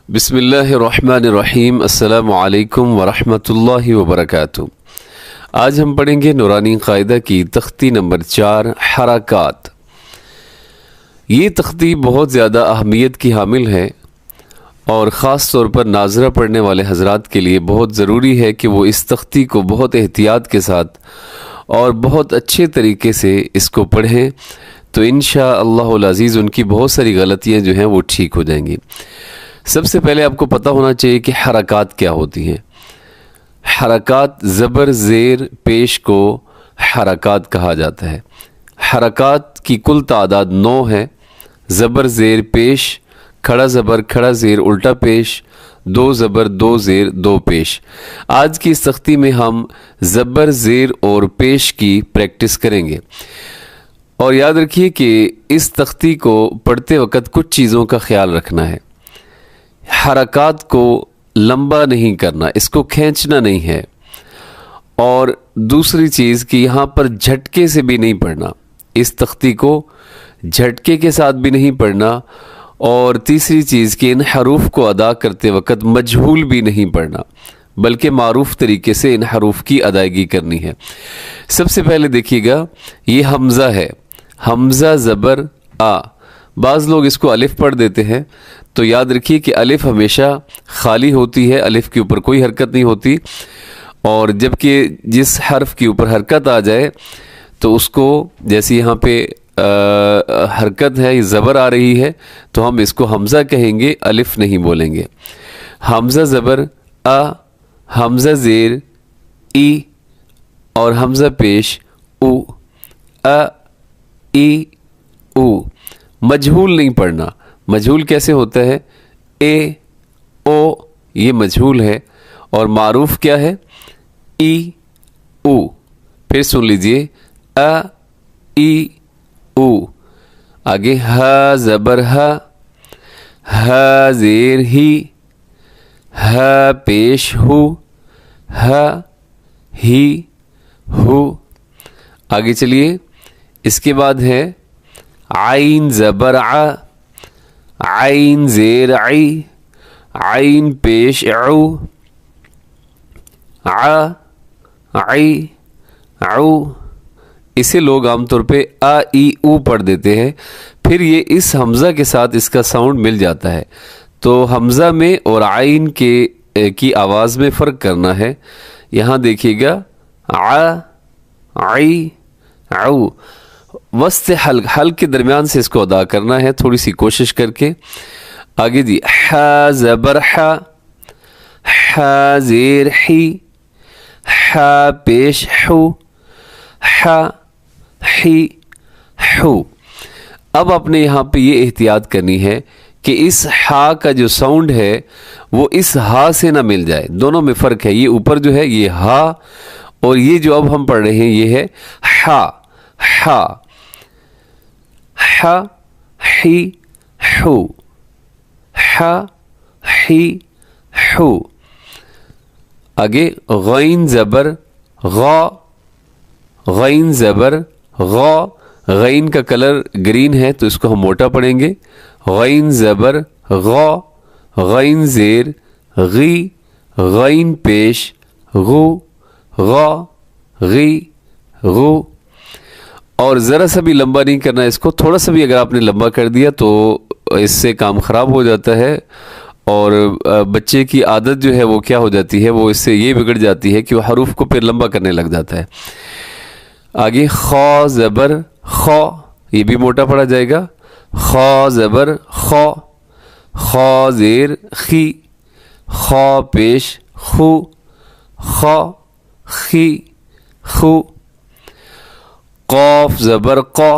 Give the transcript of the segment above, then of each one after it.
بسم اللہ الرحمن الرحیم۔ السلام علیکم ورحمۃ اللہ وبرکاتہ۔ آج ہم پڑھیں گے نورانی قاعدہ کی تختی نمبر 4 حرکات۔ یہ تختی بہت زیادہ اہمیت کی حامل ہے اور خاص طور پر ناظرہ پڑھنے والے حضرات کے لیے بہت ضروری ہے کہ وہ اس تختی کو بہت احتیاط کے ساتھ اور بہت اچھے طریقے سے اس کو پڑھیں، تو انشاءاللہ العزیز ان کی بہت ساری غلطیاں جو ہیں وہ ٹھیک ہو جائیں گی۔ سب سے پہلے آپ کو پتہ ہونا چاہیے کہ حرکات کیا ہوتی ہیں۔ حرکات زبر زیر پیش کو حرکات کہا جاتا ہے۔ حرکات کی کل تعداد 9 ہے۔ زبر زیر پیش، کھڑا زبر کھڑا زیر الٹا پیش، 2 زبر 2 زیر 2 پیش۔ آج کی اس تختی میں ہم زبر زیر اور پیش کی پریکٹس کریں گے، اور یاد رکھیے کہ اس تختی کو پڑھتے وقت کچھ چیزوں کا خیال رکھنا ہے۔ حرکات کو لمبا نہیں کرنا، اس کو کھینچنا نہیں ہے، اور دوسری چیز کہ یہاں پر جھٹکے سے بھی نہیں پڑھنا، اس تختی کو جھٹکے کے ساتھ بھی نہیں پڑھنا، اور تیسری چیز کہ ان حروف کو ادا کرتے وقت مجہول بھی نہیں پڑھنا، بلکہ معروف طریقے سے ان حروف کی ادائیگی کرنی ہے۔ سب سے پہلے دیکھیے گا، یہ حمزہ ہے، حمزہ زبر آ۔ بعض لوگ اس کو الف پڑھ دیتے ہیں، تو یاد رکھیے کہ الف ہمیشہ خالی ہوتی ہے، الف کے اوپر کوئی حرکت نہیں ہوتی، اور جبکہ جس حرف کے اوپر حرکت آ جائے تو اس کو، جیسے یہاں پہ حرکت ہے، یہ زبر آ رہی ہے، تو ہم اس کو حمزہ کہیں گے، الف نہیں بولیں گے۔ حمزہ زبر آ، حمزہ زیر ای، اور حمزہ پیش او، ا ای او۔ مجہول نہیں پڑھنا۔ مجہول کیسے ہوتا ہے؟ اے او، یہ مجہول ہے، اور معروف کیا ہے؟ ای او۔ پھر سن لیجئے، ا ای او۔ آگے ہا زبر ہا، ہا زیر ہی، ہا پیش ہو، ہا ہی ہو۔ آگے چلیے، اس کے بعد ہے عین زبر ع، عین زیر عی، عین پیش عو، ع عی عو۔ اسے لوگ عام طور پہ ا ای او پڑھ دیتے ہیں، پھر یہ اس حمزہ کے ساتھ اس کا ساؤنڈ مل جاتا ہے، تو حمزہ میں اور عین کی آواز میں فرق کرنا ہے۔ یہاں دیکھیے گا، ع عی عو، وسط حلق کے درمیان سے اس کو ادا کرنا ہے، تھوڑی سی کوشش کر کے۔ آگے دی، ح زبر ح، ح زیر حی، ح پیش حو، ح حی حو۔ اب آپ نے یہاں پہ یہ احتیاط کرنی ہے کہ اس ح کا جو ساؤنڈ ہے وہ اس ہا سے نہ مل جائے، دونوں میں فرق ہے۔ یہ اوپر جو ہے یہ ہا، اور یہ جو اب ہم پڑھ رہے ہیں یہ ہے ح۔ ح ح حی حو، ح حی حو۔ آگے غین زبر غا، غین زبر غا۔ غین کا کلر گرین ہے تو اس کو ہم موٹا پڑھیں گے۔ غین زبر غا، غین زیر غی، غین پیش غو، غا غی غو۔ اور ذرا سا بھی لمبا نہیں کرنا اس کو، تھوڑا سا بھی اگر آپ نے لمبا کر دیا تو اس سے کام خراب ہو جاتا ہے، اور بچے کی عادت جو ہے وہ کیا ہو جاتی ہے، وہ اس سے یہ بگڑ جاتی ہے کہ وہ حروف کو پھر لمبا کرنے لگ جاتا ہے۔ آگے خا زبر خا، یہ بھی موٹا پڑا جائے گا۔ خا زبر خا، خا زیر خی، خا پیش خو، خا خی خو۔ قاف زبر قا،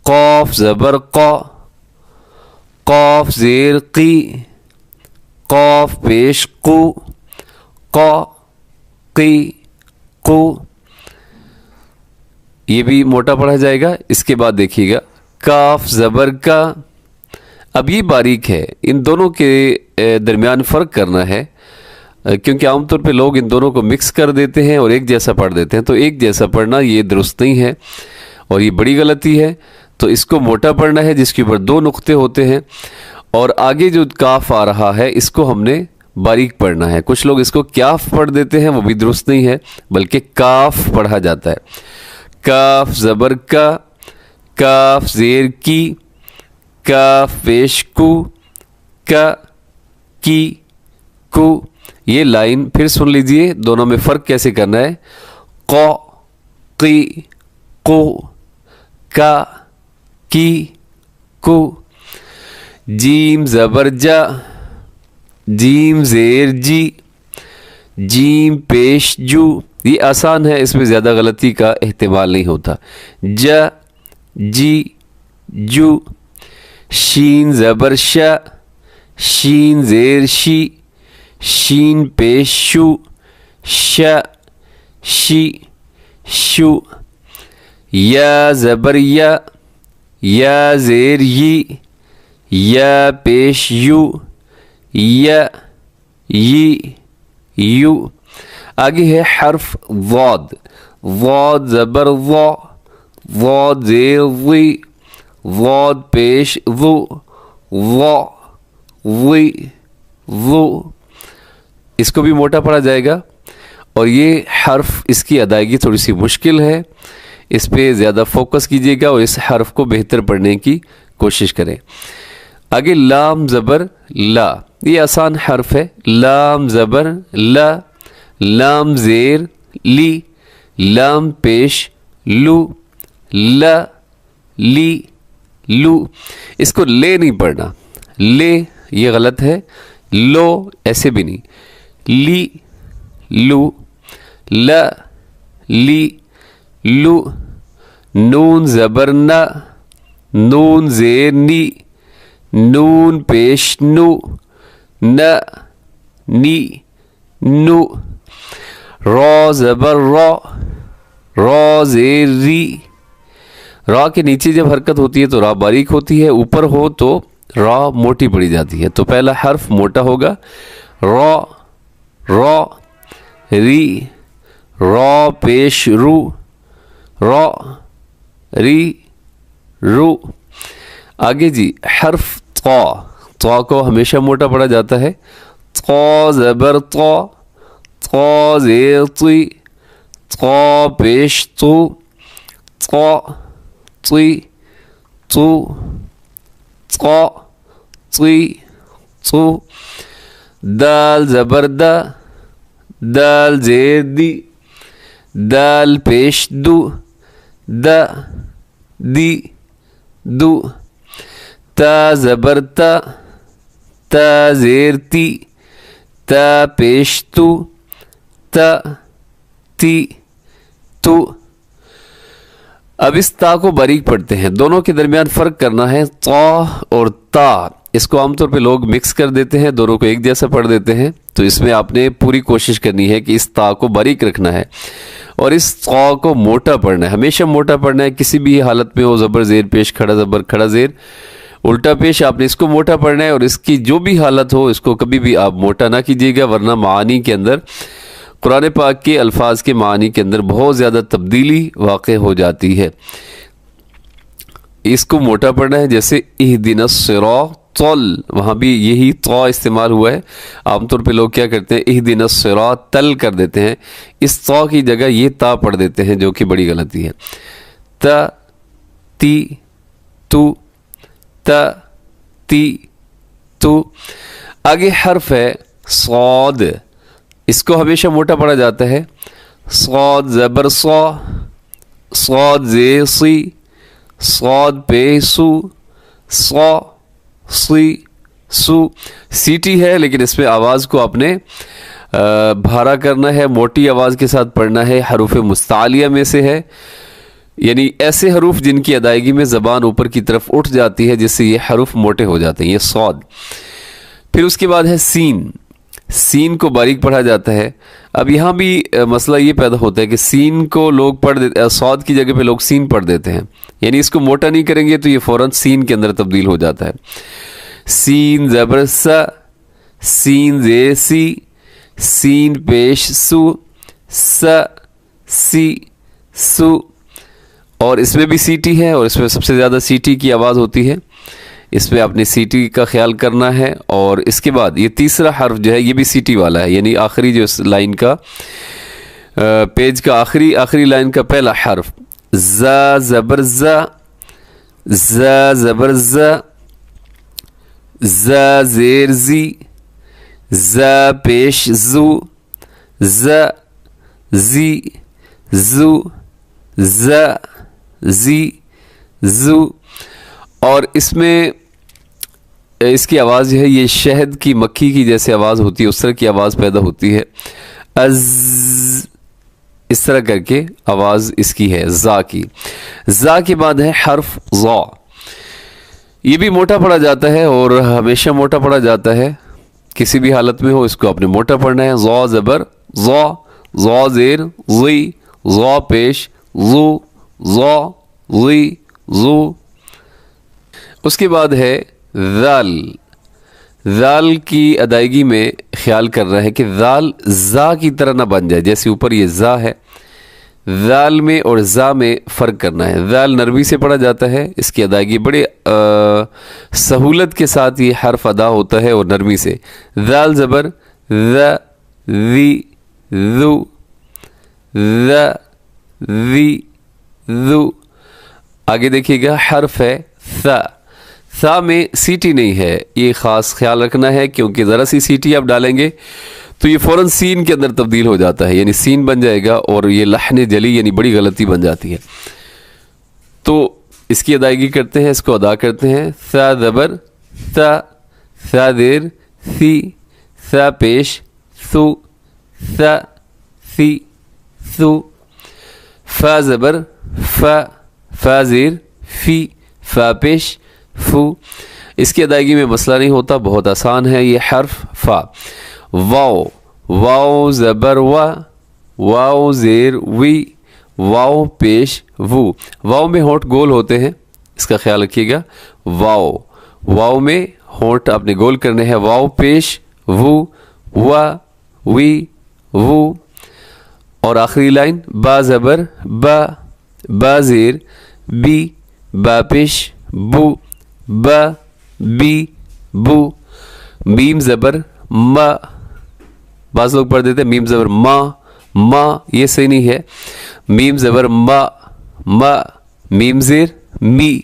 قاف زبر قا، قاف زیر قی، قاف پیش قو، قا قی قو۔ یہ بھی موٹا پڑھا جائے گا۔ اس کے بعد دیکھیے گا، کاف زبر کا۔ اب یہ باریک ہے، ان دونوں کے درمیان فرق کرنا ہے، کیونکہ عام طور پہ لوگ ان دونوں کو مکس کر دیتے ہیں اور ایک جیسا پڑھ دیتے ہیں، تو ایک جیسا پڑھنا یہ درست نہیں ہے، اور یہ بڑی غلطی ہے۔ تو اس کو موٹا پڑھنا ہے، جس کے اوپر 2 نقطے ہوتے ہیں، اور آگے جو کاف آ رہا ہے اس کو ہم نے باریک پڑھنا ہے. کچھ لوگ اس کو کیاف پڑھ دیتے ہیں, وہ بھی درست نہیں ہے, بلکہ کاف پڑھا جاتا ہے. کاف زبر کا, کاف زیر کی, کاف پیش کو, کا کی کو. یہ لائن پھر سن لیجئے, دونوں میں فرق کیسے کرنا ہے. قو قی قو, کا کی کو. جیم زبر جا, جیم زیر جی, جیم پیش جو. یہ آسان ہے, اس میں زیادہ غلطی کا احتمال نہیں ہوتا. جا جی جو. شین زبر شا, شین زیر شی, شین پیش شو, شا شی شو. یا زبر یا, یا زیر یی, یا پیش یو, یا یی یو. آگے ہے حرف ضاد. ضاد زبر ضا, ضاد زیر ضی, ضاد پیش ضو, ضا ضی ضو. اس کو بھی موٹا پڑھا جائے گا, اور یہ حرف اس کی ادائیگی تھوڑی سی مشکل ہے, اس پہ زیادہ فوکس کیجیے گا اور اس حرف کو بہتر پڑھنے کی کوشش کریں. آگے لام زبر لا, یہ آسان حرف ہے. لام زبر لا, لام زیر لی, لام پیش لو, لا لی لو. اس کو لے نہیں پڑھنا, لے یہ غلط ہے, لو ایسے بھی نہیں, لی لو, لا لی لو. نون زبر نا, نون زیر نی, نون پیش نو, نا نی نو. را زبر را, را زیر ری. را کے نیچے جب حرکت ہوتی ہے تو را باریک ہوتی ہے, اوپر ہو تو را موٹی پڑی جاتی ہے. تو پہلا حرف موٹا ہوگا, را را ری, را پیش رو, را ری رو. آگے جی حرف طا, طا کو ہمیشہ موٹا پڑھا جاتا ہے. طا زبر طا, طا زیر طی, طا پیش تو, طا طی تو, طا طی تو. دال زبر دا, دال زیر دی, دال پیش دو, دا دی دو. تا زبر تا, تا زیر تی, تا پیش تو, تا تی تو. اب اس تا کو باریک پڑھتے ہیں, دونوں کے درمیان فرق کرنا ہے. تا اور تا, اس کو عام طور پہ لوگ مکس کر دیتے ہیں, دونوں کو ایک جیسا پڑھ دیتے ہیں. تو اس میں آپ نے پوری کوشش کرنی ہے کہ اس تا کو باریک رکھنا ہے اور اس تا کو موٹا پڑھنا ہے, ہمیشہ موٹا پڑھنا ہے. کسی بھی حالت میں ہو, زبر زیر پیش, کھڑا زبر کھڑا زیر, الٹا پیش, آپ نے اس کو موٹا پڑھنا ہے. اور اس کی جو بھی حالت ہو اس کو کبھی بھی آپ موٹا نہ کیجیے گا, ورنہ معانی کے اندر, قرآن پاک کے الفاظ کے معانی کے اندر بہت زیادہ تبدیلی واقع ہو جاتی ہے. اس کو موٹا پڑھنا ہے. جیسے اہدنا الصراط, وہاں بھی یہی طا استعمال ہوا ہے. عام طور پہ لوگ کیا کرتے ہیں, اہدنا الصراط تل کر دیتے ہیں, اس طا کی جگہ یہ تا پڑھ دیتے ہیں, جو کہ بڑی غلطی ہے. تا تی تو, تا تی تو. آگے حرف ہے صاد, اس کو ہمیشہ موٹا پڑھا جاتا ہے. صاد زبر صا, صاد زیر سی, صاد پے سو, صا سی سو. سیٹی ہے لیکن اس میں آواز کو آپ نے بھارا کرنا ہے, موٹی آواز کے ساتھ پڑھنا ہے. حروف مستعلیہ میں سے ہے, یعنی ایسے حروف جن کی ادائیگی میں زبان اوپر کی طرف اٹھ جاتی ہے, جس سے یہ حروف موٹے ہو جاتے ہیں, یہ صاد. پھر اس کے بعد ہے سین. سین کو باریک پڑھا جاتا ہے. اب یہاں بھی مسئلہ یہ پیدا ہوتا ہے کہ سین کو لوگ پڑھ دیتے, صاد کی جگہ پہ لوگ سین پڑھ دیتے ہیں, یعنی اس کو موٹا نہیں کریں گے تو یہ فوراً سین کے اندر تبدیل ہو جاتا ہے. سین زبر سا, سین زیر سی, سین پیش سو, سا سی سو. اور اس میں بھی سیٹی ہے, اور اس میں سب سے زیادہ سیٹی کی آواز ہوتی ہے. اس پہ اپنی سیٹی کا خیال کرنا ہے. اور اس کے بعد یہ تیسرا حرف جو ہے یہ بھی سیٹی والا ہے، یعنی آخری جو اس لائن کا پیج کا آخری لائن کا پہلا حرف زا زبر زا، زا زبر زا، زا زیر زی، زا پیش زو، زا زی زو، زا زی زو. اور اس میں اس کی آواز جو ہے یہ شہد کی مکھی کی جیسے آواز ہوتی ہے اس طرح کی آواز پیدا ہوتی ہے. از، اس طرح کر کے آواز اس کی ہے زا کی. زا کے بعد ہے حرف ظا. یہ بھی موٹا پڑھا جاتا ہے اور ہمیشہ موٹا پڑھا جاتا ہے، کسی بھی حالت میں ہو اس کو آپ نے موٹا پڑھنا ہے. ظا زبر ظا، ظا زیر ظی، ظا پیش ظو، ظا ظی ظو. اس کے بعد ہے ذال. ذال کی ادائیگی میں خیال کر رہا ہے کہ ذال زا کی طرح نہ بن جائے، جیسے اوپر یہ زا ہے، ذال میں اور زا میں فرق کرنا ہے. ذال نرمی سے پڑھا جاتا ہے، اس کی ادائیگی بڑے سہولت کے ساتھ یہ حرف ادا ہوتا ہے اور نرمی سے. ذال زبر ذ، ذی، ذو، ذ، ذی، ذو. آگے دیکھیے گا حرف ہے ثا. ثا میں سیٹی نہیں ہے، یہ خاص خیال رکھنا ہے کیونکہ ذرا سی سیٹی آپ ڈالیں گے تو یہ فوراً سین کے اندر تبدیل ہو جاتا ہے، یعنی سین بن جائے گا اور یہ لحن جلی یعنی بڑی غلطی بن جاتی ہے. تو اس کی ادائیگی کرتے ہیں، اس کو ادا کرتے ہیں. ثا زبر ثا، ثا زیر ثی، ثا پیش ثو، ثا ثی ثو. فا زبر فا، فا زیر فی، فا پیش فو. اس کی ادائیگی میں مسئلہ نہیں ہوتا، بہت آسان ہے یہ حرف فا. واو، واو زبر وا، واو زیر وی، واو پیش وو. واو میں ہونٹ گول ہوتے ہیں، اس کا خیال رکھیے گا. واو، واو میں ہونٹ آپ نے گول کرنے ہیں. واو پیش وو، وا، وی، وو. اور آخری لائن با زبر با، با زیر بی، با پیش بو، با بی بو. میم زبر ما، بعض لوگ پڑھ دیتے ہیں میم زبر ما، ما یہ صحیح نہیں ہے. میم زبر ما، ما. میم زیر می،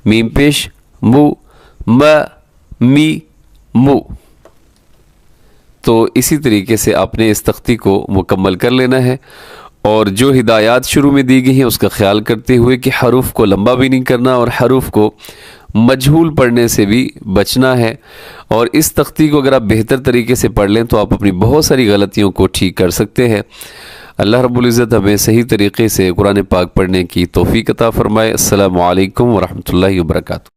میم پیش مو، ما می مو. تو اسی طریقے سے آپ نے اس تختی کو مکمل کر لینا ہے اور جو ہدایات شروع میں دی گئی ہیں اس کا خیال کرتے ہوئے کہ حروف کو لمبا بھی نہیں کرنا اور حروف کو مجہول پڑھنے سے بھی بچنا ہے. اور اس تختی کو اگر آپ بہتر طریقے سے پڑھ لیں تو آپ اپنی بہت ساری غلطیوں کو ٹھیک کر سکتے ہیں. اللہ رب العزت ہمیں صحیح طریقے سے قرآن پاک پڑھنے کی توفیق عطا فرمائے. السلام علیکم ورحمۃ اللہ وبرکاتہ.